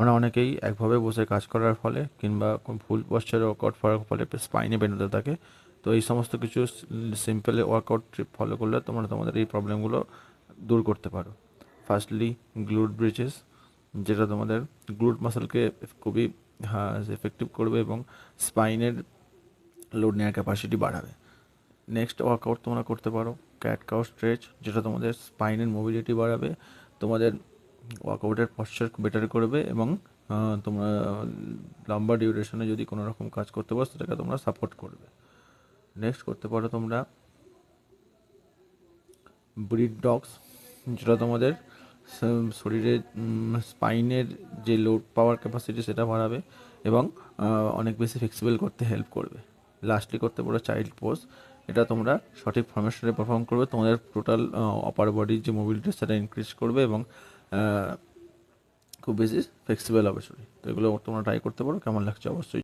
আমরা অনেকেই একভাবে বসে কাজ করার ফলে কিংবা ভুল পশ্চারে ওয়ার্কআউট করার ফলে স্পাইনে পেন হতে থাকে। তো এই সমস্ত কিছু সিম্পল ওয়ার্কআউট ফলো করলে তোমরা তোমাদের এই প্রবলেমগুলো দূর করতে পারো। ফার্স্টলি গ্লুট ব্রিজেস, যেটা তোমাদের গ্লুট মাসেলকে খুবই এফেক্টিভ করবে এবং স্পাইনের লোড নেওয়ার ক্যাপাসিটি বাড়াবে। নেক্সট ওয়ার্কআউট তোমরা করতে পারো ক্যাট কাউ স্ট্রেচ, যেটা তোমাদের স্পাইনের মোবিলিটি বাড়াবে, তোমাদের ওয়ার্কআউটের পশ্চার বেটার করবে এবং তোমরা লম্বা ডিউরেশনে যদি কোনো রকম কাজ করতে পারো সেটাকে তোমরা সাপোর্ট করবে। নেক্সট করতে পারো তোমরা ব্রিড ডগস, যেটা তোমাদের শরীরে স্পাইনের যে লোড পাওয়ার ক্যাপাসিটি সেটা বাড়াবে এবং অনেক বেশি ফ্লেক্সিবল করতে হেল্প করবে। লাস্টলি করতে পারো চাইল্ড পোজ, এটা তোমরা সঠিক ফরমেশনে পারফর্ম করবে, তোমাদের টোটাল আপার বডির যে মোবিলিটি সেটা ইনক্রিজ করবে এবং খুব বেশি ফ্লেক্সিবল হবে শরীর। তো এগুলো তোমরা ট্রাই করতে পারো, কেমন লাগছে অবশ্যই।